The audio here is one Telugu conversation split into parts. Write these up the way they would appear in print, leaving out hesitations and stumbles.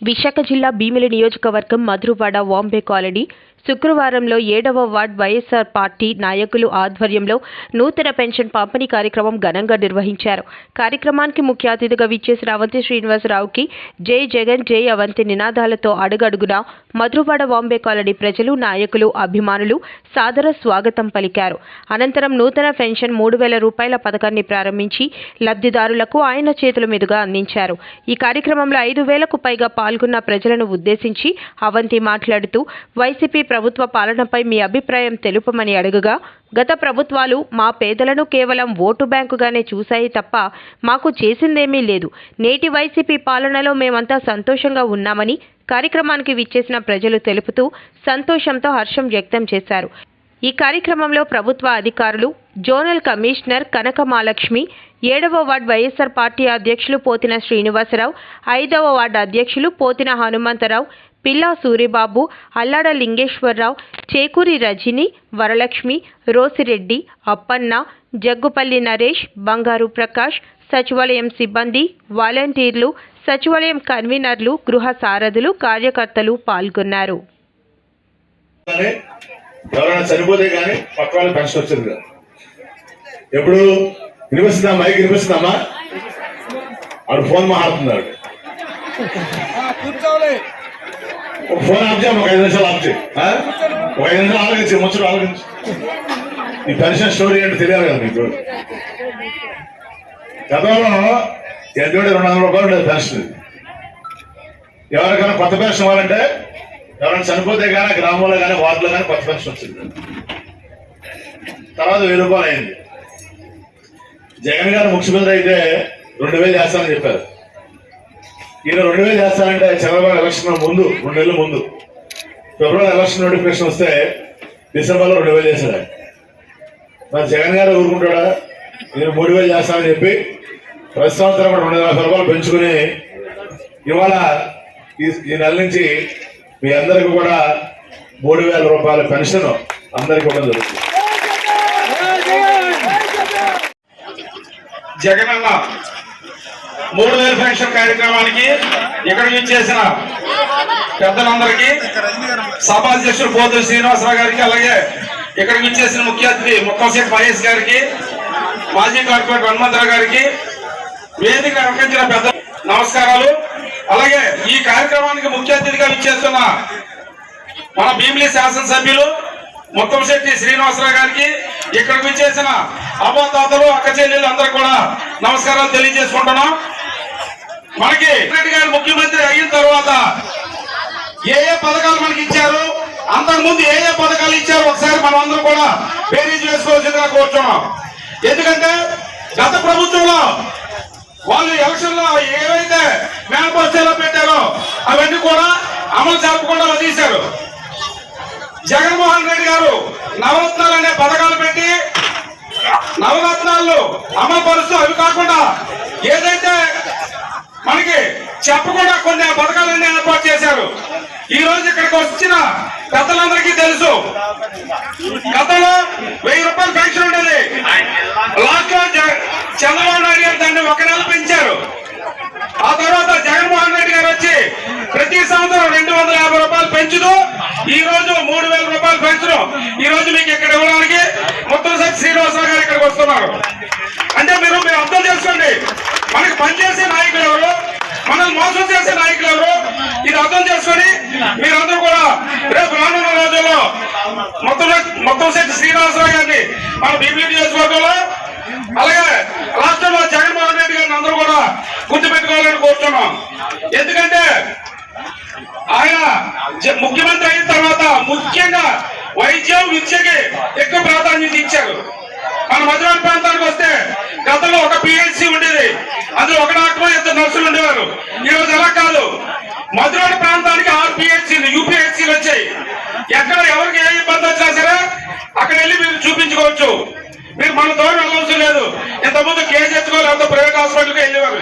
విశాఖ జిల్లా భీమిలి నియోజకవర్గం మధురవాడ వాంబే కాలనీ శుక్రవారంలో 7వ వార్డ్ వైఎస్ఆర్ పార్టీ నాయకులు ఆధ్వర్యంలో నూతన పెన్షన్ పంపిణీ కార్యక్రమం ఘనంగా నిర్వహించారు. కార్యక్రమానికి ముఖ్య అతిథిగా విచ్చేసిన అవంతి శ్రీనివాసరావుకి జై జగన్ జై అవంతి నినాదాలతో అడుగడుగునా మధురవాడ వాంబే కాలనీ ప్రజలు, నాయకులు, అభిమానులు సాదర స్వాగతం పలికారు. అనంతరం నూతన పెన్షన్ 3,000 రూపాయల పథకాన్ని ప్రారంభించి లబ్ధిదారులకు ఆయన చేతుల మీదుగా అందించారు. ఈ కార్యక్రమంలో 5,000కు పైగా పాల్గొన్న ప్రజలను ఉద్దేశించి అవంతి మాట్లాడుతూ వైసీపీ ప్రభుత్వ పాలనపై మీ అభిప్రాయం తెలుపమని అడగగా, గత ప్రభుత్వాలు మా పేదలను కేవలం ఓటు బ్యాంకుగానే చూశాయి తప్ప మాకు చేసిందేమీ లేదు. నేటి వైసీపీ పాలనలో మేమంతా సంతోషంగా ఉన్నామని కార్యక్రమానికి విచ్చేసిన ప్రజలు తెలుపుతూ సంతోషంతో హర్షం వ్యక్తం చేశారు. ఈ కార్యక్రమంలో ప్రభుత్వ అధికారులు, జోనల్ కమిషనర్ కనక మహాలక్ష్మి, 7వ వార్డ్ వైఎస్ఆర్ పార్టీ అధ్యక్షులు పోతిన శ్రీనివాసరావు, 5వ వార్డు అధ్యక్షులు పోతిన హనుమంతరావు, పిల్లా సూరిబాబు, అల్లాడ లింగేశ్వరరావు, చేకూరి రజని, వరలక్ష్మి, రోసిరెడ్డి, అప్పన్న, జగ్గుపల్లి నరేష్, బంగారు ప్రకాష్, సచివాలయం సిబ్బంది, వాలంటీర్లు, సచివాలయం కన్వీనర్లు, గృహ సారథులు, కార్యకర్తలు పాల్గొన్నారు. ఎవరైనా చనిపోతే కానీ పక్క వాళ్ళకి పెన్షన్ వచ్చింది కదా. ఎప్పుడు వినిపిస్తుందా? మైక్ వినిపిస్తుందమ్మా? ఆడు ఫోన్ మాట్లాడుతున్నాడు. ఫోన్ ఆఫ్ చేయ, ఒక 5 నిమిషాలు ఆఫ్ చేయి. ఒక 5 నిమిషాలు ఆలోచించి, ముచ్చట ఆలోచించి. ఈ పెన్షన్ స్టోరీ అంటే తెలియాలి కదా మీకు. గతంలో ఎంత 200 రూపాయలు ఉండేది పెన్షన్. ఎవరికైనా కొత్త పెన్షన్ ఇవ్వాలంటే ఎవరైనా చనిపోతే కానీ గ్రామంలో కానీ వార్డులో కానీ కొత్త పెన్షన్ వచ్చింది. తర్వాత 1000 రూపాయలు అయింది. జగన్ గారు ముఖ్యమంత్రి అయితే 2,000 చేస్తానని చెప్పారు. ఈయన 2,000 చేస్తానంటే చంద్రబాబు ఎలక్షన్ ముందు 2 నెలల ముందు ఫిబ్రవరి ఎలక్షన్ నోటిఫికేషన్ వస్తే డిసెంబర్లో 2,000 చేశాడు. మరి జగన్ గారు ఊరుకుంటాడా? ఈయన 3,000 చేస్తానని చెప్పి ప్రతి సంవత్సరం కూడా 250 రూపాయలు పెంచుకుని ఇవాళ ఈ నెల నుంచి మీ అందరికి కూడా 3,000 రూపాయల పెన్షన్ అందరికి కూడా జరుగుతుంది. జగనన్న 3,000 పెన్షన్ కార్యక్రమానికి ఇక్కడికి చేసిన పెద్దలందరికీ, సభాధ్యక్షులు పోతుల శ్రీనివాసరావు గారికి, అలాగే ఇక్కడికి చేసిన ముఖ్య అతిథి ముక్కంశెట్టి మహేష్ గారికి, మాజీ కార్పొరేటర్ హనుమంతరావు గారికి, వేదిక అలంకరించిన పెద్ద నమస్కారాలు. అలాగే ఈ కార్యక్రమానికి ముఖ్య అతిథిగా విచ్చేస్తున్న మన భీమిలి శాసనసభ్యులు ముక్కంశెట్టి శ్రీనివాసరావు గారికి, ఇక్కడికి విచ్చేసిన అవ్వతాతలు, అక్క చెల్లెలు అందరూ కూడా నమస్కారాలు తెలియజేసుకుంటున్నాం. మనకి రెడ్డి గారు ముఖ్యమంత్రి అయిన తర్వాత ఏ పథకాలు మనకి ఇచ్చారు, అంతకుముందు ఏ పథకాలు ఇచ్చారు ఒకసారి మనం అందరూ కూడా బేరీజ్ వేసుకోవాల్సిందిగా కోరుతున్నాం. ఎందుకంటే గత ప్రభుత్వంలో వాళ్ళు ఎలక్షన్ లో ఏవైతే మేనిఫెస్టోలో పెట్టారో అవన్నీ కూడా అమలు జరపకుండా వదిలేశారు. జగన్మోహన్ రెడ్డి గారు నవరత్నాలు అనే పథకాలు పెట్టి నవరత్నాలు అమలు పరుస్తూ, అవి కాకుండా ఏదైతే మనకి చెప్పకుండా కొన్ని పథకాలన్నీ ఏర్పాటు చేశారు. ఈ రోజు ఇక్కడికి వచ్చిన పెద్దలందరికీ తెలుసు, గతంలో 1000 రూపాయలు పెన్షన్ ఉండేది. లాస్ట్ లో చంద్రబాబు నాయుడు గారు దాన్ని 1 నెల పెంచారు. ఆ తర్వాత జగన్మోహన్ రెడ్డి గారు వచ్చి ప్రతి సంవత్సరం 250 రూపాయలు పెంచుతూ ఈ రోజు 3,000 రూపాయలు పెంచడం ఈ రోజు మీకు ఇక్కడ ఇవ్వడానికి ముత్తంశెట్టి శ్రీనివాసరావు గారు ఇక్కడికి వస్తున్నారు. అంటే మీరు అర్థం చేసుకోండి, మనకి పనిచేసే నాయకులు ఎవరు, మనల్ని మోసం చేసే నాయకులు ఎవరు, ఇది అర్థం చేసుకొని మీరందరూ కూడా రేపు రానున్న రోజుల్లో ముత్తంశెట్టి శ్రీనివాసరావు గారిని మన భీమిలి నియోజకవర్గంలో, అలాగే రాష్ట్రంలో జగన్మోహన్ రెడ్డి గారిని అందరూ కూడా గుర్తుపెట్టుకోవాలని కోరుతున్నాం. ఎందుకంటే ఆయన ముఖ్యమంత్రి అయిన తర్వాత ముఖ్యంగా వైద్యం, విద్యకి ఎక్కువ ప్రాధాన్యత ఇచ్చారు. మన మధురవాడ ప్రాంతానికి వస్తే గతంలో ఒక పిహెచ్సి ఉండేది, అందులో 1 డాక్టర్ 2 నర్సులు ఉండేవారు. ఈ రోజు అలా కాదు, మధురవాడ ప్రాంతానికి 6 పిహెచ్సీలు, యూపీహెచ్సీలు వచ్చాయి. ఎక్కడ ఎవరికి ఏ ఇబ్బంది వచ్చినా సరే అక్కడ వెళ్ళి మీరు చూపించుకోవచ్చు. మీరు మన దూరం వెళ్ళవలసిన లేదు. ఇంతకుముందు కేజీహెచ్కో లేకపోతే ప్రైవేట్ హాస్పిటల్కి వెళ్ళేవారు.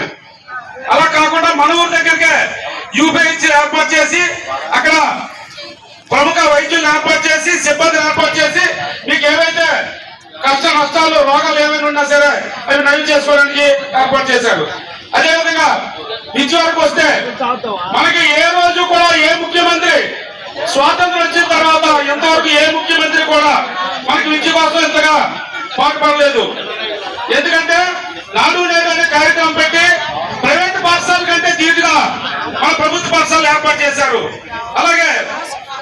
అలా కాకుండా మన ఊరి దగ్గరికే యూపీహెచ్సీ ఏర్పాటు చేసి అక్కడ ప్రముఖ వైద్యులను ఏర్పాటు చేసి, సిబ్బందిని ఏర్పాటు చేసి, మీకు ఏవైతే కష్ట నష్టాలు, రోగాలు ఏమైనా ఉన్నా సరే అవి నయం చేసుకోవడానికి ఏర్పాటు చేశారు. అదేవిధంగా విద్య వరకు వస్తే మనకి ఏ రోజు కూడా ఏ ముఖ్యమంత్రి స్వాతంత్రం వచ్చిన తర్వాత ఎంతవరకు ఏ ముఖ్యమంత్రి కూడా మనకి విద్య కోసం ఇంతగా పాటుపడలేదు. ఎందుకంటే నాడు నేడు అనే కార్యక్రమం పెట్టి ప్రైవేట్ పాఠశాల కంటే ధీటుగా మన ప్రభుత్వ పాఠశాలలు ఏర్పాటు చేశారు. అలాగే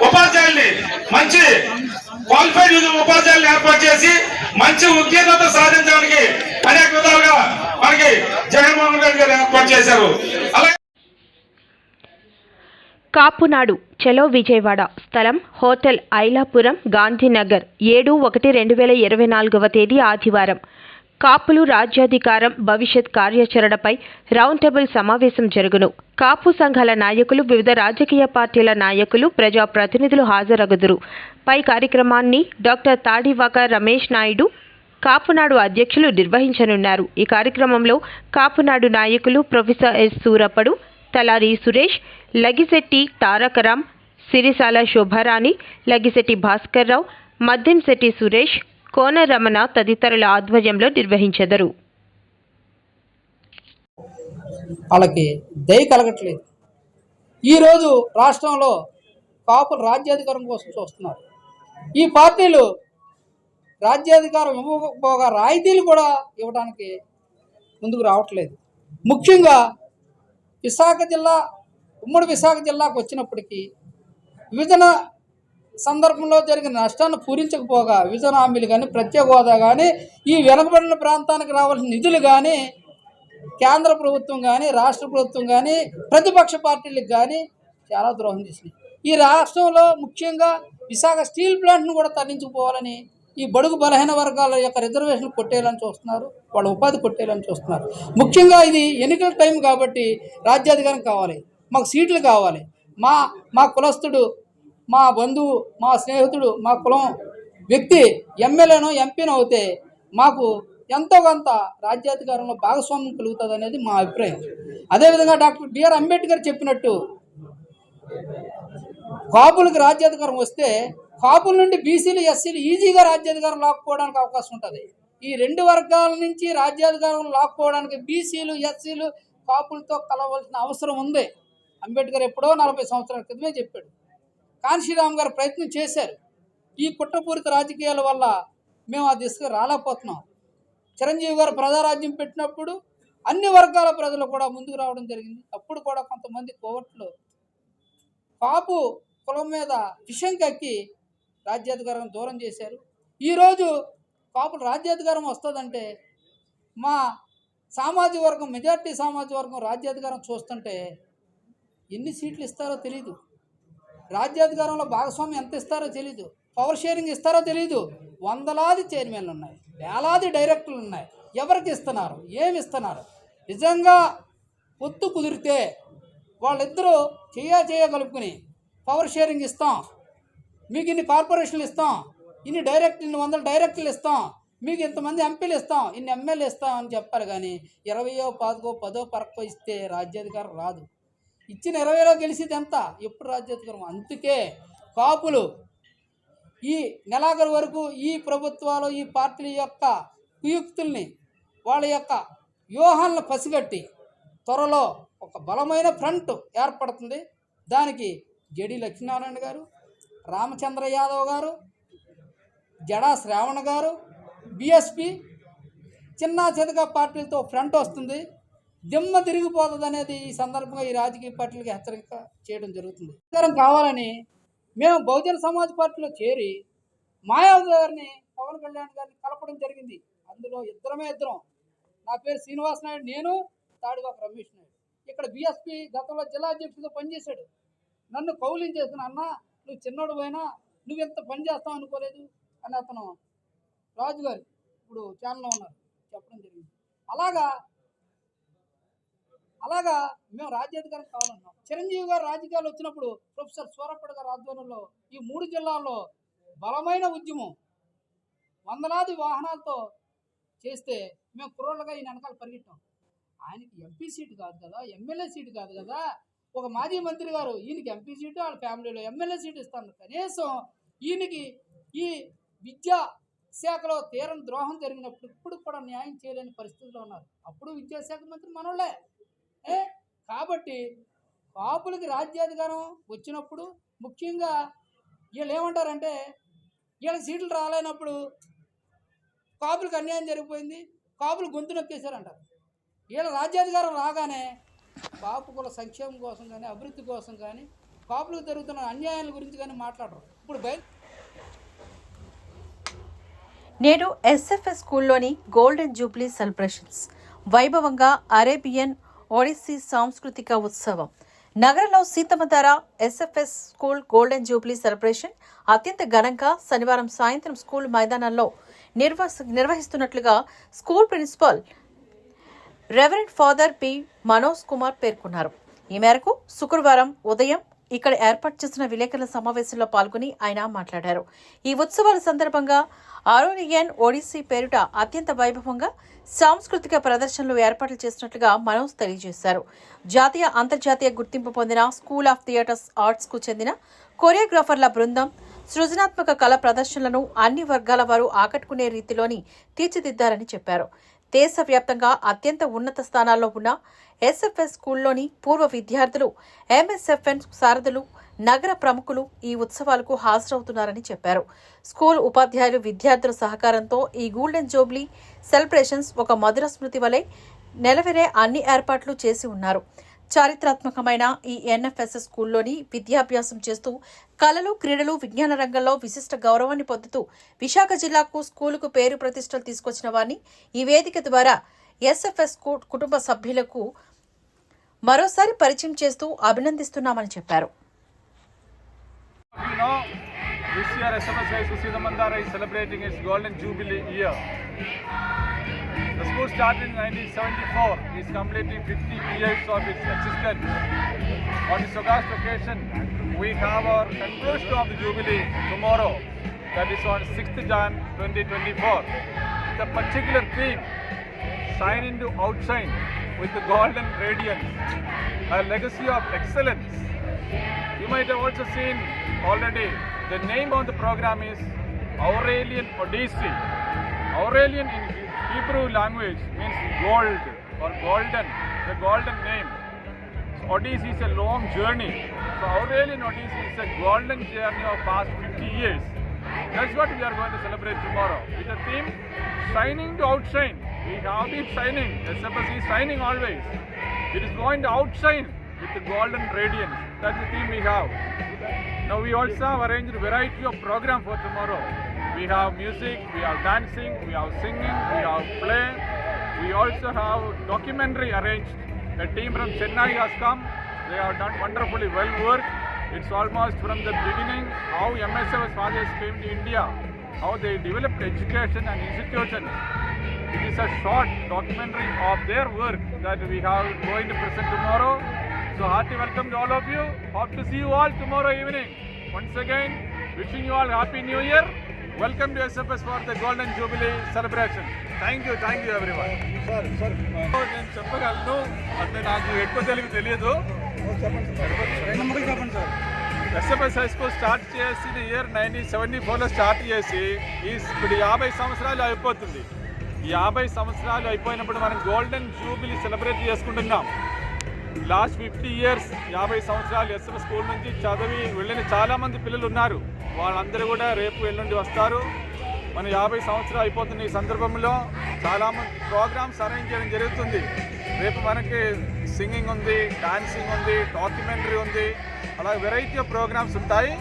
ఉపాధ్యాయుల్ని మంచి క్వాలిఫైడ్ ఉపాధ్యాయులను ఏర్పాటు చేసి మంచి ఉత్తీర్ణత సాధించడానికి అనేక విధాలుగా మనకి జగన్మోహన్ రెడ్డి గారు ఏర్పాటు చేశారు. అలాగే కాపునాడు చలో విజయవాడ స్థలం హోటల్ ఐలాపురం గాంధీనగర్ 7/1/2024 తేదీ ఆదివారం. కాపులు రాజ్యాధికారం భవిష్యత్ కార్యాచరణపై రౌండ్ టేబుల్ సమావేశం జరుగును. కాపు సంఘాల నాయకులు, వివిధ రాజకీయ పార్టీల నాయకులు, ప్రజాప్రతినిధులు హాజరగుదురు. పై కార్యక్రమాన్ని డాక్టర్ తాడివాక రమేష్ నాయుడు కాపునాడు అధ్యక్షులు నిర్వహించనున్నారు. ఈ కార్యక్రమంలో కాపునాడు నాయకులు ప్రొఫెసర్ ఎస్ సూరపడు, తలారి సురేష్, లగిశెట్టి తారకరాం, సిరిసాల శోభారాణి, లగిశెట్టి భాస్కర్రావు, మద్దింశెట్టి సురేష్, కోన రమణ తదితరుల ఆధ్వర్యంలో నిర్వహించెదరు. వాళ్ళకి దయ కలగట్లేదు. ఈరోజు రాష్ట్రంలో కాపులు రాజ్యాధికారం కోసం చూస్తున్నారు. ఈ పార్టీలు రాజ్యాధికారం ఇవ్వకపోగా రాయితీలు కూడా ఇవ్వడానికి ముందుకు రావట్లేదు. ముఖ్యంగా విశాఖ జిల్లా, ఉమ్మడి విశాఖ జిల్లాకు వచ్చినప్పటికీ విభజన సందర్భంలో జరిగిన నష్టాన్ని పూరించకపోగా విభజన హామీలు కానీ, ప్రత్యేక హోదా కానీ, ఈ వెనుకబడిన ప్రాంతానికి రావాల్సిన నిధులు కానీ కేంద్ర ప్రభుత్వం కానీ, రాష్ట్ర ప్రభుత్వం కానీ, ప్రతిపక్ష పార్టీలకు కానీ చాలా ద్రోహం చేసినాయి. ఈ రాష్ట్రంలో ముఖ్యంగా విశాఖ స్టీల్ ప్లాంట్ను కూడా తరలించుకోవాలని ఈ బడుగు బలహీన వర్గాల యొక్క రిజర్వేషన్ కొట్టేయాలని చూస్తున్నారు, వాళ్ళ ఉపాధి కొట్టేయాలని చూస్తున్నారు. ముఖ్యంగా ఇది ఎన్నికల టైం కాబట్టి రాజ్యాధికారం కావాలి, మాకు సీట్లు కావాలి, మా కులస్తుడు, మా బంధువు, మా స్నేహితుడు, మా కులం వ్యక్తి ఎమ్మెల్యేనో ఎంపీనో అవుతే మాకు ఎంతో కొంత రాజ్యాధికారంలో భాగస్వామ్యం కలుగుతుంది అనేది మా అభిప్రాయం. అదేవిధంగా డాక్టర్ బిఆర్ అంబేద్కర్ చెప్పినట్టు కాపులకు రాజ్యాధికారం వస్తే కాపుల నుండి బీసీలు, ఎస్సీలు ఈజీగా రాజ్యాధికారం లాక్కోవడానికి అవకాశం ఉంటుంది. ఈ రెండు వర్గాల నుంచి రాజ్యాధికారం లాక్కోవడానికి బీసీలు, ఎస్సీలు కాపులతో కలవాల్సిన అవసరం ఉంది. అంబేద్కర్ ఎప్పుడో 40 సంవత్సరాల క్రితమే చెప్పాడు. కాన్షీరామ్ గారు ప్రయత్నం చేశారు. ఈ కుట్రపూరిత రాజకీయాల వల్ల మేము ఆ దిశగా రాలేకపోతున్నాం. చిరంజీవి గారు ప్రజారాజ్యం పెట్టినప్పుడు అన్ని వర్గాల ప్రజలు కూడా ముందుకు రావడం జరిగింది. అప్పుడు కూడా కొంతమంది కోవట్లు కాపు కులం మీద విషం కక్కి రాజ్యాధికారం దూరం చేశారు. ఈరోజు కాపులు రాజ్యాధికారం వస్తుందంటే మా సామాజిక వర్గం, మెజార్టీ సామాజిక వర్గం రాజ్యాధికారం చూస్తుంటే ఎన్ని సీట్లు ఇస్తారో తెలీదు, రాజ్యాధికారంలో భాగస్వామ్యం ఎంత ఇస్తారో తెలీదు, పవర్ షేరింగ్ ఇస్తారో తెలీదు. వందలాది చైర్మన్లు ఉన్నాయి, వేలాది డైరెక్టర్లు ఉన్నాయి. ఎవరికి ఇస్తున్నారు, ఏమి ఇస్తున్నారు? నిజంగా పొత్తు కుదిరితే వాళ్ళిద్దరూ కలుపుకుని పవర్ షేరింగ్ ఇస్తాం, మీకు ఇన్ని కార్పొరేషన్లు ఇస్తాం, ఇన్ని 100 డైరెక్టర్లు ఇస్తాం, మీకు ఇంతమంది ఎంపీలు ఇస్తాం, ఇన్ని ఎమ్మెల్యే ఇస్తాం అని చెప్పారు. కానీ 20, 10, 10 ఇస్తే రాజ్యాధికారం రాదు. ఇచ్చిన 20లో గెలిచేది ఎంత? ఎప్పుడు రాజ్యాధికారం? అందుకే కాపులు ఈ నెలాఖరు వరకు ఈ ప్రభుత్వాలు, ఈ పార్టీల యొక్క కుయుక్తుల్ని, వాళ్ళ యొక్క వ్యూహాలను పసిగట్టి త్వరలో ఒక బలమైన ఫ్రంట్ ఏర్పడుతుంది. దానికి జడి లక్ష్మీనారాయణ గారు, రామచంద్ర యాదవ్ గారు, జడా శ్రావణ గారు, బీఎస్పీ చిన్న చితక పార్టీలతో ఫ్రంట్ వస్తుంది. దిమ్మ తిరిగిపోతుంది అనేది ఈ సందర్భంగా ఈ రాజకీయ పార్టీలకు హెచ్చరిక చేయడం జరుగుతుంది. అధికారం కావాలని మేము బహుజన సమాజ్ పార్టీలో చేరి మాయావతి గారిని, పవన్ కళ్యాణ్ గారిని కలపడం జరిగింది. అందులో ఇద్దరం. నా పేరు శ్రీనివాస్ నాయుడు, నేను తాడివాక రమేష్ నాయుడు. ఇక్కడ బీఎస్పీ గతంలో జిల్లా అధ్యక్షుడిగా పనిచేశాడు. నన్ను కౌలించేసిన, అన్న నువ్వు చిన్నోడు పోయినా నువ్వు ఎంత పని చేస్తావు అనుకోలేదు అని అతను రాజు గారు ఇప్పుడు ఛానల్లో ఉన్నారు చెప్పడం జరిగింది. అలాగా మేము రాజ్యాధికారం కావాలన్నాం. చిరంజీవి గారు రాజకీయాలు వచ్చినప్పుడు ప్రొఫెసర్ సూరప్పటి గారి ఆధ్వర్యంలో ఈ 3 జిల్లాల్లో బలమైన ఉద్యమం వందలాది వాహనాలతో చేస్తే మేము కుర్రోళ్ళగా ఈయన వెనకాల పరిగెట్టాం. ఆయనకి ఎంపీ సీటు కాదు కదా, ఎమ్మెల్యే సీటు కాదు కదా. ఒక మాజీ మంత్రి గారు ఈయనకి ఎంపీ సీటు, వాళ్ళ ఫ్యామిలీలో ఎమ్మెల్యే సీటు ఇస్తాను. కనీసం ఈయనకి ఈ విద్యా శాఖలో తీరని ద్రోహం జరిగినప్పుడు ఇప్పుడు కూడా న్యాయం చేయలేని పరిస్థితిలో ఉన్నారు. అప్పుడు విద్యాశాఖ మంత్రి మనోళ్ళే. కాబట్టి కాపులకి రాజ్యాధికారం వచ్చినప్పుడు ముఖ్యంగా వీళ్ళు ఏమంటారంటే వీళ్ళ సీట్లు రాలేనప్పుడు కాపులకు అన్యాయం జరిగిపోయింది, కాపులు గొంతు నొక్కేశారంటారు. వీళ్ళ రాజ్యాధికారం రాగానే కాపు కుల సంక్షేమం కోసం కానీ అభివృద్ధి కోసం కానీ కాపులకు జరుగుతున్న అన్యాయాల గురించి కానీ మాట్లాడరు. ఇప్పుడు నేడు ఎస్ఎఫ్ఎస్ స్కూల్లోని గోల్డెన్ జూబ్లీ సెలబ్రేషన్స్ వైభవంగా అరేబియన్ ఒడిస్సీ సాంస్కృతిక ఉత్సవం. నగరంలో Seethammadhara SFS school golden jubilee celebration అత్యంత ఘనంగా శనివారం సాయంత్రం స్కూల్ మైదానంలో నిర్వహిస్తున్నట్లుగా school principal reverend father P Manoj Kumar పేర్కొన్నారు. ఈ మేరకు శుక్రవారం ఉదయం ఇక్కడ ఏర్పాటు చేసిన విలేకరుల సమావేశంలో పాల్గొని ఆయన మాట్లాడారు. ఈ ఉత్సవాల సందర్భంగా అరేబియన్ ఒడిస్సీ పేరిట అత్యంత వైభవంగా సాంస్కృతిక ప్రదర్శనలు ఏర్పాట్లు చేసినట్లుగా మనోజ్ తెలియజేశారు. జాతీయ అంతర్జాతీయ గుర్తింపు పొందిన స్కూల్ ఆఫ్ థియేటర్స్ ఆర్ట్స్ కు చెందిన కొరియోగ్రాఫర్ల బృందం సృజనాత్మక కళ ప్రదర్శనలను అన్ని వర్గాల వారు ఆకట్టుకునే రీతిలోని తీర్చిదిద్దారని చెప్పారు. దేశవ్యాప్తంగా అత్యంత ఉన్నత స్థానాల్లో ఉన్న ఎస్ఎఫ్ఎస్ స్కూల్లోని పూర్వ విద్యార్థులు, ఎంఎస్ఎఫ్ఎన్ సారథులు, నగర ప్రముఖులు ఈ ఉత్సవాలకు హాజరవుతున్నారని చెప్పారు. స్కూల్ ఉపాధ్యాయులు, విద్యార్థుల సహకారంతో ఈ గోల్డెన్ జూబ్లీ సెలబ్రేషన్స్ ఒక మధుర స్మృతి వలె నెలవేరే అన్ని ఏర్పాట్లు చేసి ఉన్నారు. చారిత్రాత్మకమైన ఈ ఎన్ఎఫ్ఎస్ఎస్ స్కూల్లోని విద్యాభ్యాసం చేస్తూ కళలు, క్రీడలు, విజ్ఞాన రంగంలో విశిష్ట గౌరవాన్ని పొందుతూ విశాఖ జిల్లాకు స్కూలుకు పేరు ప్రతిష్టలు తీసుకొచ్చిన వారిని ఈ వేదిక ద్వారా ఎస్ఎఫ్ఎస్ కుటుంబ సభ్యులకు మరోసారి పరిచయం చేస్తూ అభినందిస్తున్నామని చెప్పారు. This year SFS High School Sitammandara is celebrating its Golden Jubilee year. The school started in 1974. It is completing 50 years of its existence. On this august occasion, we have our conclusion of the Jubilee tomorrow, that is on 6th Jan 2024. The particular theme, shine into outshine with the golden radiance, a legacy of excellence. You might have also seen already, the name of the program is Aurelian Odyssey. Aurelian in Hebrew language means gold or golden, the golden name. So Odyssey is a long journey. So Aurelian Odyssey is a golden journey of past 50 years. That's what we are going to celebrate tomorrow. With the theme, shining to outshine. We have been shining. SFS is shining always. It is going to outshine with the golden radiance. That's the theme we have. Now we also have arranged a variety of program for tomorrow. We have music, we have dancing, we have singing, we have play. We also have documentary arranged. A team from Chennai has come. They have done wonderfully well work. It's almost from the beginning how MSFS fathers came to India, how they developed education and institutions. It is a short documentary of their work that we are going to present tomorrow. So hearty welcome to all of you. Hope to see you all tomorrow evening. Once again, wishing you all Happy New Year. Welcome to SFS for the Golden Jubilee celebration. Thank you everyone. నేను చెప్పగలను అంటే నాకు ఎక్కువ తెలియదు. ఎస్ఎఫ్ఎస్ హై స్కూల్ స్టార్ట్ చేసిన ఇయర్ 1974లో స్టార్ట్ చేసి ఇప్పుడు 50 సంవత్సరాలు అయిపోతుంది. ఈ 50 సంవత్సరాలు అయిపోయినప్పుడు మనం గోల్డెన్ జూబిలీ సెలబ్రేట్ చేసుకుంటున్నాం. లాస్ట్ 50 ఇయర్స్ 50 సంవత్సరాలు ఎస్ఎఫ్ఎస్ స్కూల్ నుంచి చదివి వెళ్ళిన చాలామంది పిల్లలు ఉన్నారు. వాళ్ళందరూ కూడా రేపు ఎల్లుండి వస్తారు. మన 50 సంవత్సరాలు అయిపోతున్న ఈ సందర్భంలో చాలామంది ప్రోగ్రామ్స్ అరేంజ్ చేయడం జరుగుతుంది. రేపు మనకి సింగింగ్ ఉంది, డాన్సింగ్ ఉంది, డాక్యుమెంటరీ ఉంది, అలా వెరైటీ ఆఫ్ ప్రోగ్రామ్స్ ఉంటాయి.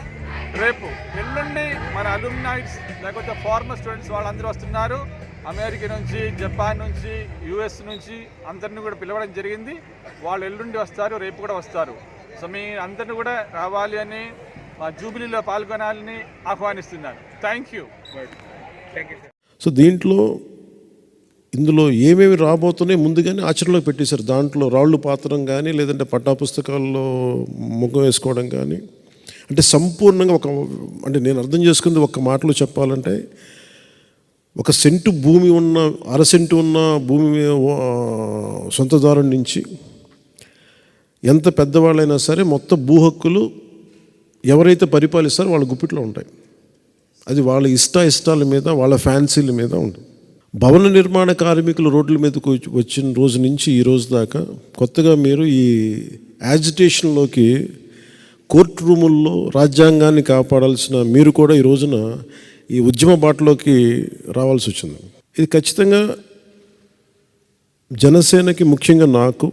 రేపు ఎల్లుండి మన అలుమ్నైట్స్ లేకపోతే ఫార్మర్ స్టూడెంట్స్ వాళ్ళందరూ వస్తున్నారు. అమెరికా నుంచి, జపాన్ నుంచి, యుఎస్ నుంచి అందరినీ కూడా పిలవడం జరిగింది. వాళ్ళు ఎల్లుండి వస్తారు, రేపు కూడా వస్తారు. సో మీ అందరినీ కూడా రావాలి అని మా జూబిలీలో పాల్గొనాలని ఆహ్వానిస్తున్నాను. Thank you. సో ఇందులో ఏమేమి రాబోతున్నాయి ముందుగానే ఆచరణలో పెట్టేశారు. దాంట్లో రాళ్ళు పాత్రం కానీ లేదంటే పట్టాపుస్తకాల్లో ముఖం వేసుకోవడం కానీ అంటే సంపూర్ణంగా అంటే నేను అర్థం చేసుకుంది ఒక్క మాటలో చెప్పాలంటే 1 సెంటు భూమి ఉన్న 1/2 సెంటు ఉన్న భూమి సొంతదారుడి నుంచి ఎంత పెద్దవాళ్ళైనా సరే మొత్తం భూ హక్కులు ఎవరైతే పరిపాలిస్తారో వాళ్ళ గుప్పిట్లో ఉంటాయి. అది వాళ్ళ ఇష్టాల మీద, వాళ్ళ ఫ్యాన్సీల మీద ఉంటుంది. భవన నిర్మాణ కార్మికులు రోడ్ల మీదకు వచ్చిన రోజు నుంచి ఈ రోజు దాకా కొత్తగా మీరు ఈ యాజిటేషన్లోకి కోర్టు రూముల్లో రాజ్యాంగాన్ని కాపాడాల్సిన మీరు కూడా ఈ రోజున ఈ ఉద్యమ బాటలోకి రావాల్సి వచ్చింది. ఇది ఖచ్చితంగా జనసేనకి, ముఖ్యంగా నాకు,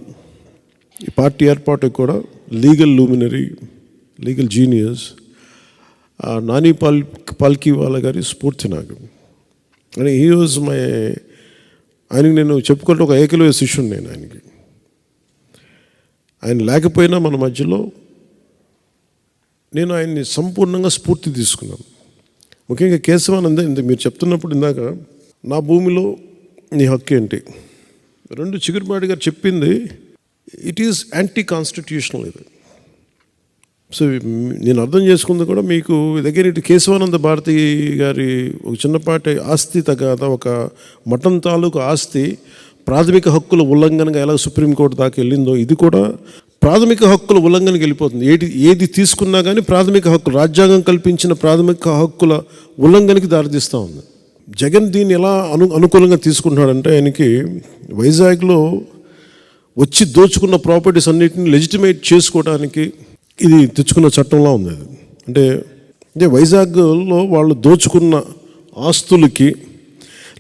ఈ పార్టీ ఏర్పాటుకు కూడా legal luminary, legal genius Nani Palkhivala గారి స్ఫూర్తి నాకు. అని ఈ రోజు ఆయనకి నేను చెప్పుకుంటే ఒక ఏకలవ్య శిష్యుడు నేను ఆయనకి. ఆయన లేకపోయినా మన మధ్యలో నేను ఆయన్ని సంపూర్ణంగా స్ఫూర్తి తీసుకున్నాను. ముఖ్యంగా కేశవానంద మీరు చెప్తున్నప్పుడు ఇందాక నా భూమిలో నీ హక్కు ఏంటి, రెండు చిగురుమాడి గారు చెప్పింది ఇట్ ఈజ్ యాంటీ కాన్స్టిట్యూషనల్. ఇది సో నేను అర్థం చేసుకుంది కూడా మీకు దగ్గర ఇటు కేశవానంద భారతి గారి ఒక చిన్నపాటి ఆస్తి తగాదా, ఒక మఠం తాలూకు ఆస్తి ప్రాథమిక హక్కుల ఉల్లంఘనగా ఎలా సుప్రీంకోర్టు దాకా వెళ్ళిందో ఇది కూడా ప్రాథమిక హక్కుల ఉల్లంఘనకి వెళ్ళిపోతుంది. ఏది తీసుకున్నా కానీ ప్రాథమిక హక్కులు, రాజ్యాంగం కల్పించిన ప్రాథమిక హక్కుల ఉల్లంఘనకి దారితీస్తూ ఉంది. జగన్ దీన్ని ఎలా అనుకూలంగా తీసుకుంటున్నాడంటే ఆయనకి వైజాగ్లో వచ్చి దోచుకున్న ప్రాపర్టీస్ అన్నిటిని లెజిటిమేట్ చేసుకోవడానికి ఇది తెచ్చుకున్న చట్టంలా ఉంది. అది అంటే వైజాగ్లో వాళ్ళు దోచుకున్న ఆస్తులకి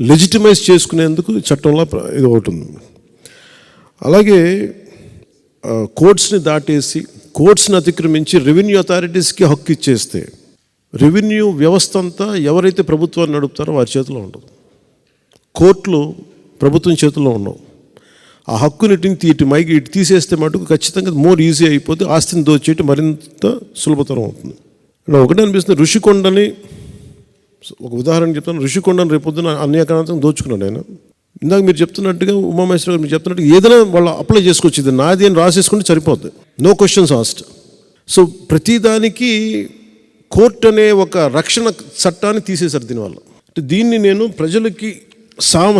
లెజిటిమైజ్ చేసుకునేందుకు చట్టంలో ఇది ఒకటి ఉంది. అలాగే కోర్ట్స్ని దాటేసి, కోర్ట్స్ని అతిక్రమించి రెవెన్యూ అథారిటీస్కి హక్కు ఇచ్చేస్తే రెవెన్యూ వ్యవస్థ అంతా ఎవరైతే ప్రభుత్వాన్ని నడుపుతారో వారి చేతిలో ఉండదు. కోర్టులు ప్రభుత్వం చేతిలో ఉండవు. ఆ హక్కుని ఇటు తీసేస్తే మటుకు ఖచ్చితంగా మోర్ ఈజీ అయిపోతే ఆస్తిని దోచేయటం మరింత సులభతరం అవుతుంది. ఒకటే అనిపిస్తుంది, ఋషికొండని ఒక ఉదాహరణ చెప్తాను. ఋషికొండని రేపొద్దున అన్యాక్రాంతం దోచుకున్నాడు ఆయన. ఇందాక మీరు చెప్తున్నట్టుగా ఉమామహేశ్వర గారు మీరు చెప్తున్నట్టుగా ఏదైనా వాళ్ళు అప్లై చేసుకోవచ్చు, ఇది నాది అని రాసేసుకుంటే సరిపోద్ది, నో క్వశ్చన్స్ ఆస్క్డ్. సో ప్రతిదానికి కోర్టు అనే ఒక రక్షణ చట్టాన్ని తీసేశారు దీనివల్ల. దీన్ని నేను ప్రజలకి,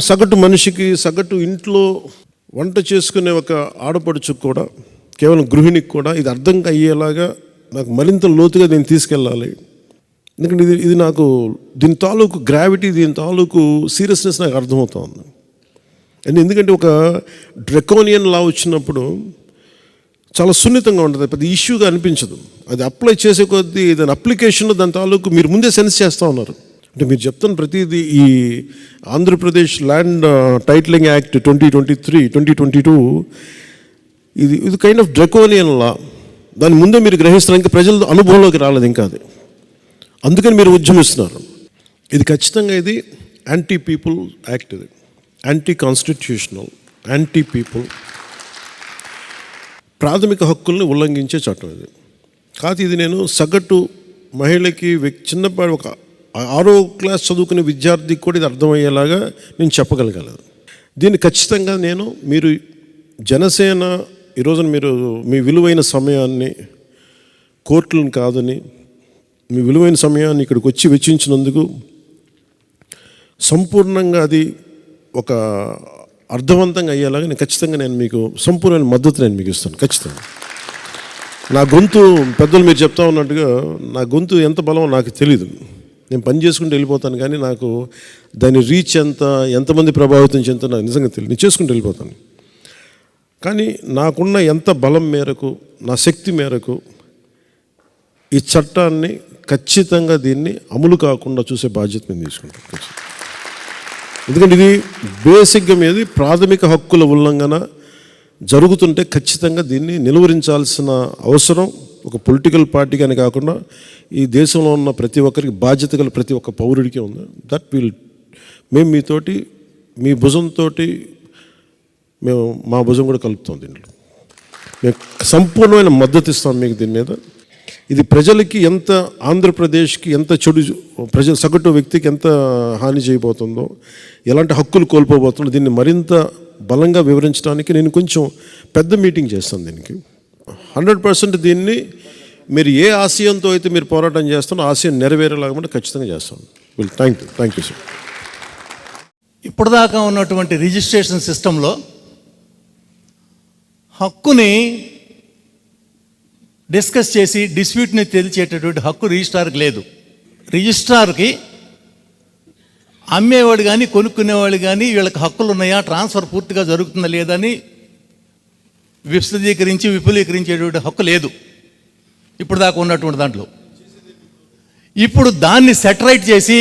సగటు మనిషికి, సగటు ఇంట్లో వంట చేసుకునే ఒక ఆడపడుచుకు కూడా, కేవలం గృహిణికి కూడా ఇది అర్థం అయ్యేలాగా నాకు మరింత లోతుగా దీన్ని తీసుకెళ్ళాలి. ఎందుకంటే ఇది నాకు దీని తాలూకు గ్రావిటీ, దీని తాలూకు సీరియస్నెస్ నాకు అర్థమవుతుంది. అండ్ ఎందుకంటే ఒక డ్రెకోనియన్ లా వచ్చినప్పుడు చాలా సున్నితంగా ఉంటుంది, పెద్ద ఇష్యూగా అనిపించదు. అది అప్లై చేసే కొద్దీ దాని అప్లికేషన్లో దాని తాలూకు మీరు ముందే సెన్స్ చేస్తూ ఉన్నారు. అంటే మీరు చెప్తున్న ప్రతిదీ ఈ ఆంధ్రప్రదేశ్ ల్యాండ్ టైటిలింగ్ యాక్ట్ 2022 ఇది కైండ్ ఆఫ్ డ్రెకోనియన్ లా. దాని ముందే మీరు గ్రహిస్తున్నారు, ఇంకా ప్రజల అనుభవంలోకి రాలేదు ఇంకా అది. అందుకని మీరు ఉద్యమిస్తున్నారు. ఇది ఖచ్చితంగా ఇది యాంటీ పీపుల్ యాక్ట్, ఇది యాంటీ కాన్స్టిట్యూషనల్, యాంటీ పీపుల్, ప్రాథమిక హక్కుల్ని ఉల్లంఘించే చట్టం ఇది కాదు. ఇది నేను సగటు మహిళకి, చిన్నపాటి ఒక 6వ క్లాస్ చదువుకునే విద్యార్థికి కూడా ఇది అర్థమయ్యేలాగా నేను చెప్పగలగలేదు. దీన్ని ఖచ్చితంగా మీరు జనసేన ఈరోజున మీరు మీ విలువైన సమయాన్ని, కోర్టులను కాదని మీ విలువైన సమయాన్ని ఇక్కడికి వచ్చి వెచ్చించినందుకు సంపూర్ణంగా అది ఒక అర్థవంతంగా అయ్యేలాగా నేను మీకు సంపూర్ణమైన మద్దతు నేను మీకు ఇస్తాను. ఖచ్చితంగా నా గొంతు, పెద్దలు మీరు చెప్తా ఉన్నట్టుగా నా గొంతు ఎంత బలమో నాకు తెలీదు. నేను పని చేసుకుంటూ వెళ్ళిపోతాను, కానీ నాకు దాని రీచ్ ఎంతమంది ప్రభావితం చెందుతో నాకు నిజంగా తెలియదు. నేను చేసుకుంటూ వెళ్ళిపోతాను, కానీ నాకున్న ఎంత బలం మేరకు, నా శక్తి మేరకు ఈ చట్టాన్ని ఖచ్చితంగా దీన్ని అమలు కాకుండా చూసే బాధ్యత నేను తీసుకుంటాను. ఎందుకంటే ఇది బేసిక్గా మీది ప్రాథమిక హక్కుల ఉల్లంఘన జరుగుతుంటే ఖచ్చితంగా దీన్ని నిలువరించాల్సిన అవసరం ఒక పొలిటికల్ పార్టీకి అని కాకుండా ఈ దేశంలో ఉన్న ప్రతి ఒక్కరికి, బాధ్యత గల ప్రతి ఒక్క పౌరుడికి ఉంది. మేము మీతోటి, మీ భుజంతో మేము మా భుజం కూడా కలుపుతాం. దీంట్లో మేము సంపూర్ణమైన మద్దతు ఇస్తాం మీకు దీని మీద. ఇది ప్రజలకి ఎంత, ఆంధ్రప్రదేశ్కి ఎంత చెడు, సగటు వ్యక్తికి ఎంత హాని చేయబోతుందో, ఎలాంటి హక్కులు కోల్పోబోతుందో దీన్ని మరింత బలంగా వివరించడానికి నేను కొంచెం పెద్ద మీటింగ్ చేస్తాను. దీనికి 100% దీన్ని మీరు ఏ ఆశయంతో అయితే మీరు పోరాటం చేస్తారో ఆశయం నెరవేరేలాగా ఖచ్చితంగా చేస్తాను. Thank you sir. ఇప్పటిదాకా ఉన్నటువంటి రిజిస్ట్రేషన్ సిస్టంలో హక్కుని డిస్కస్ చేసి డిస్ప్యూట్ని తేల్చేటటువంటి హక్కు రిజిస్ట్రార్కి లేదు. రిజిస్ట్రార్కి అమ్మేవాడు కానీ కొనుక్కునేవాళ్ళు కానీ వీళ్ళకి హక్కులు ఉన్నాయా, ట్రాన్స్ఫర్ పూర్తిగా జరుగుతుందా లేదని విపులీకరించేటువంటి హక్కు లేదు ఇప్పుడు దాకా ఉన్నటువంటి దాంట్లో. ఇప్పుడు దాన్ని సెటరైట్ చేసి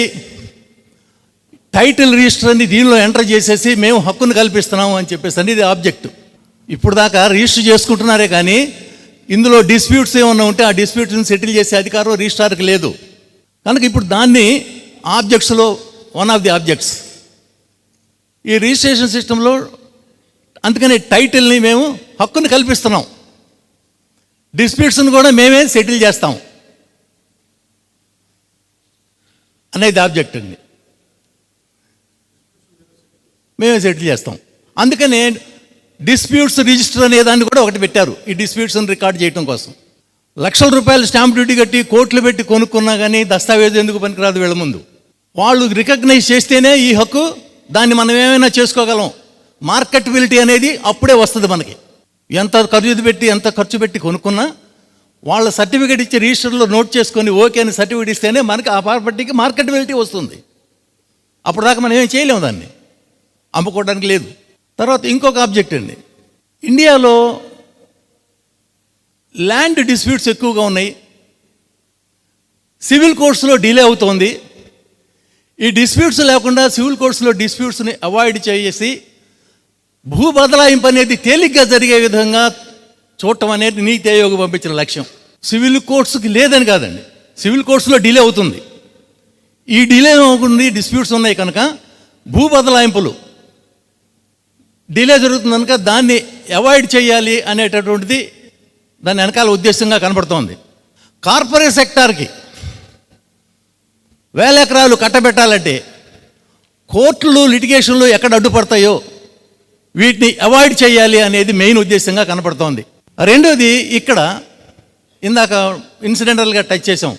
టైటిల్ రిజిస్టర్ని దీనిలో ఎంటర్ చేసేసి మేము హక్కును కల్పిస్తున్నాము అని చెప్పేసి అనేది ఆబ్జెక్ట్. ఇప్పుడు దాకా రిజిస్టర్ చేసుకుంటున్నారే కానీ ఇందులో డిస్ప్యూట్స్ ఏమన్నా ఉంటే ఆ డిస్ప్యూట్స్ని సెటిల్ చేసే అధికారం రిజిస్ట్రార్కి లేదు. కనుక ఇప్పుడు దాన్ని ఆబ్జెక్ట్స్లో వన్ ఆఫ్ ది ఆబ్జెక్ట్స్ ఈ రిజిస్ట్రేషన్ సిస్టంలో. అందుకని టైటిల్ని మేము హక్కుని కల్పిస్తున్నాం, డిస్ప్యూట్స్ని కూడా మేమే సెటిల్ చేస్తాం అనేది ఆబ్జెక్ట్ అండి. మేమే సెటిల్ చేస్తాం. అందుకనే డిస్ప్యూట్స్ రిజిస్టర్ అనే దాన్ని కూడా ఒకటి పెట్టారు ఈ డిస్ప్యూట్స్ని రికార్డ్ చేయడం కోసం. లక్షల రూపాయలు స్టాంప్ డ్యూటీ కట్టి కోట్లు పెట్టి కొనుక్కున్నా కానీ దస్తావేజు ఎందుకు పనికిరాదు వీళ్ళ ముందు. వాళ్ళు రికగ్నైజ్ చేస్తేనే ఈ హక్కు, దాన్ని మనం ఏమైనా చేసుకోగలం. మార్కెటబిలిటీ అనేది అప్పుడే వస్తుంది మనకి. ఎంత ఖర్చు పెట్టి కొనుక్కున్నా వాళ్ళ సర్టిఫికేట్ ఇచ్చి రిజిస్టర్లో నోట్ చేసుకొని ఓకే అని సర్టిఫికేట్ ఇస్తేనే మనకి ఆ ప్రాపర్టీకి మార్కెటబిలిటీ వస్తుంది. అప్పుడు దాకా మనం ఏం చేయలేము, దాన్ని అమ్ముకోవడానికి లేదు. తర్వాత ఇంకొక ఆబ్జెక్ట్ అండి, ఇండియాలో ల్యాండ్ డిస్ప్యూట్స్ ఎక్కువగా ఉన్నాయి, సివిల్ కోర్ట్స్లో డిలే అవుతోంది. ఈ డిస్ప్యూట్స్ లేకుండా సివిల్ కోర్ట్స్లో డిస్ప్యూట్స్ని అవాయిడ్ చేసి భూ బదలాయింపు అనేది తేలిగ్గా జరిగే విధంగా చూడటం అనేది నీతి ఆయోగ్ పంపించిన లక్ష్యం. సివిల్ కోర్ట్స్కి లేదని కాదండి, సివిల్ కోర్ట్స్లో డిలే అవుతుంది. ఈ డిలే అవుతుంది, డిస్ప్యూట్స్ ఉన్నాయి కనుక భూ బదలాయింపులు డిలే జరుగుతుంది కనుక దాన్ని అవాయిడ్ చేయాలి అనేటటువంటిది దాని వెనకాల ఉద్దేశంగా కనబడుతోంది. కార్పొరేట్ సెక్టార్కి 1000 ఎకరాలు కట్టబెట్టాలంటే కోర్టులు లిటిగేషన్లు ఎక్కడ అడ్డుపడతాయో వీటిని అవాయిడ్ చేయాలి అనేది మెయిన్ ఉద్దేశంగా కనపడుతోంది. రెండోది, ఇక్కడ ఇందాక ఇన్సిడెంటల్గా టచ్ చేసాం,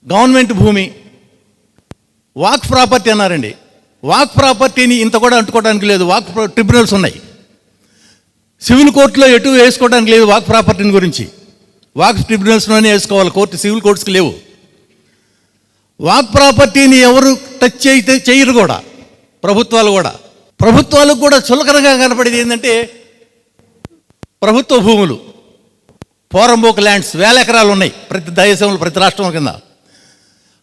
గవర్నమెంట్ భూమి వాక్ ప్రాపర్టీ అన్నారండి. వాక్ ప్రాపర్టీని ఇంత కూడా అంటుకోవడానికి లేదు, వాక్ ట్రిబ్యునల్స్ ఉన్నాయి. సివిల్ కోర్టులో ఎటు వేసుకోవడానికి లేదు వాక్ ప్రాపర్టీని గురించి, వాక్ ట్రిబ్యునల్స్లోనే వేసుకోవాలి, సివిల్ కోర్ట్స్కి లేవు. వాక్ ప్రాపర్టీని ఎవరు టచ్ చేయరు కూడా, ప్రభుత్వాలకు కూడా చులకనగా కనపడేది ఏంటంటే ప్రభుత్వ భూములు, పోరంబోక్ ల్యాండ్స్ 1000 ఎకరాలు ఉన్నాయి ప్రతి దేశంలో, ప్రతి రాష్ట్రం కింద.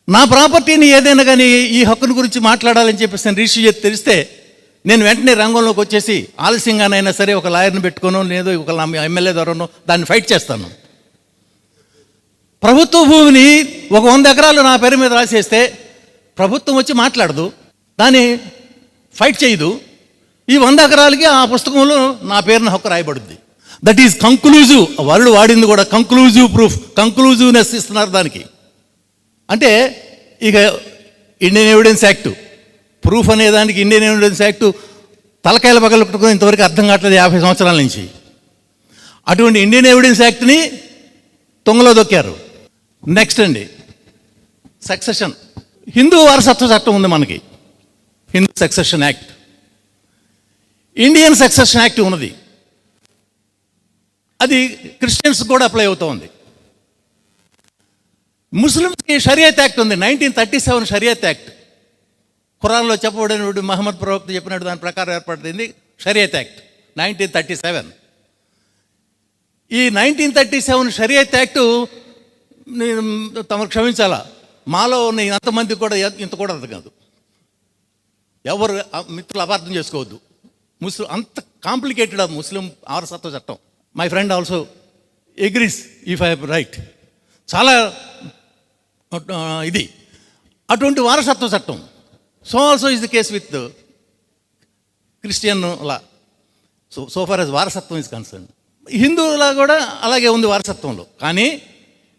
నా ప్రాపర్టీని ఏదైనా కానీ ఈ హక్కును గురించి మాట్లాడాలని చెప్పేసి నేను రిజిస్టర్ తెలిస్తే నేను వెంటనే రంగంలోకి వచ్చేసి ఆలస్యంగానైనా సరే ఒక లాయర్ని పెట్టుకోనో లేదో ఒక ఎమ్మెల్యే ద్వారానో దాన్ని ఫైట్ చేస్తాను. ప్రభుత్వ భూమిని ఒక 100 ఎకరాలు నా పేరు మీద రాసేస్తే ప్రభుత్వం వచ్చి మాట్లాడదు, దాన్ని ఫైట్ చేయదు. ఈ 100 ఎకరాలకి ఆ పుస్తకంలో నా పేరున హక్కు రాయబడుద్ది. That is conclusive. వాళ్ళు వాడింది కూడా కంక్లూజివ్ ప్రూఫ్, కంక్లూజివ్నెస్ ఇస్తున్నారు దానికి. అంటే ఇక ఇండియన్ ఎవిడెన్స్ యాక్టు ప్రూఫ్ అనేదానికి ఇండియన్ ఎవిడెన్స్ యాక్టు తలకాయల పగలట్టుకుని ఇంతవరకు అర్థం కావట్లేదు 50 సంవత్సరాల నుంచి. అటువంటి ఇండియన్ ఎవిడెన్స్ యాక్ట్ని తొంగలో దొక్కారు. నెక్స్ట్ అండి, సక్సెషన్. హిందూ వారసత్వ చట్టం ఉంది మనకి, Hindu succession act, Indian succession act ఉన్నది. అది క్రిస్టియన్స్ కూడా అప్లై అవుతూ ఉంది. ముస్లిమ్స్కి షరియత్ యాక్ట్ ఉంది, 1937 షరియత్ యాక్ట్. ఖురాన్లో చెప్పబడిన మహమ్మద్ ప్రవక్త చెప్పినట్టు దాని ప్రకారం ఏర్పడింది షరియత్ యాక్ట్ 1937. ఈ 1937 షరియత్ యాక్టు తమకు క్షమించాలా, మాలో ఉన్న అంతమందికి కూడా ఇంత కూడా అర్థం కాదు. ఎవరు మిత్రులు అపార్థం చేసుకోవద్దు. అంత కాంప్లికేటెడ్ ముస్లిం వారసత్వ చట్టం. My friend also agrees if I right. చాలా ఇది అటువంటి వారసత్వ చట్టం. So also is the case with Christian law. So far as వారసత్వం ఇస్ కన్సర్న్. హిందువులా కూడా అలాగే ఉంది వారసత్వంలో. కానీ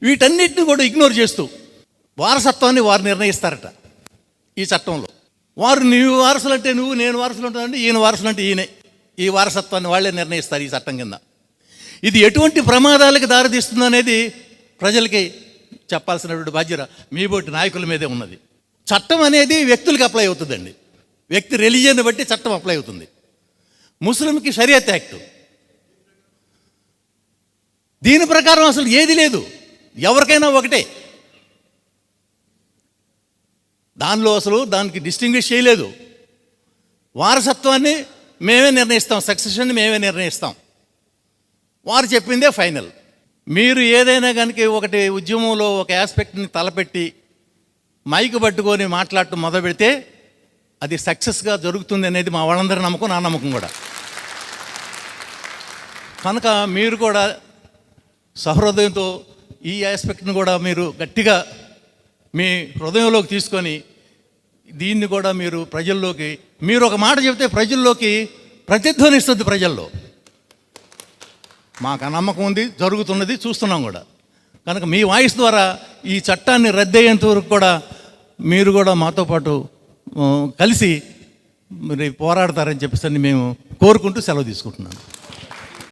వీటన్నిటిని కూడా ఇగ్నోర్ చేస్తూ వారసత్వాన్ని వారు నిర్ణయిస్తారట ఈ చట్టంలో. వారు నీవు వారసులు అంటే నువ్వు, నేను వారసులు ఉంటానంటే ఈయన వారసులు అంటే ఈయనే. ఈ వారసత్వాన్ని వాళ్ళే నిర్ణయిస్తారు ఈ చట్టం కింద. ఇది ఎటువంటి ప్రమాదాలకు దారితీస్తుంది అనేది ప్రజలకి చెప్పాల్సినటువంటి బాధ్యత మీ బోటి నాయకుల మీదే ఉన్నది. చట్టం అనేది వ్యక్తులకు అప్లై అవుతుందండి, వ్యక్తి రిలీజియన్ని బట్టి చట్టం అప్లై అవుతుంది. ముస్లింకి షరియత్ యాక్టు, దీని ప్రకారం అసలు ఏది లేదు, ఎవరికైనా ఒకటే. దానిలో అసలు దానికి డిస్టింగ్విష్ చేయలేదు. వారసత్వాన్ని మేమే నిర్ణయిస్తాం, సక్సెషన్ని మేమే నిర్ణయిస్తాం. వారు చెప్పిందే ఫైనల్. మీరు ఏదైనా కనుక ఒకటి ఉద్యమంలో ఒక ఆస్పెక్ట్ని తలపెట్టి మైకు పట్టుకొని మాట్లాడటం మొదలు పెడితే అది సక్సెస్గా జరుగుతుంది అనేది మా వాళ్ళందరి నమ్మకం, నా నమ్మకం కూడా. కనుక మీరు కూడా సహృదయంతో ఈ ఆస్పెక్ట్ని కూడా మీరు గట్టిగా మీ హృదయంలోకి తీసుకొని దీన్ని కూడా మీరు ప్రజల్లోకి, మీరు ఒక మాట చెప్తే ప్రజల్లోకి ప్రతిధ్వనిస్తుంది ప్రజల్లో. మాకు ఆ నమ్మకం ఉంది, జరుగుతున్నది, చూస్తున్నాం కూడా. కనుక మీ వాయిస్ ద్వారా ఈ చట్టాన్ని రద్దయ్యేంత వరకు కూడా మీరు కూడా మాతో పాటు కలిసి మరి పోరాడతారని చెప్పేసి మేము కోరుకుంటూ సెలవు తీసుకుంటున్నాను.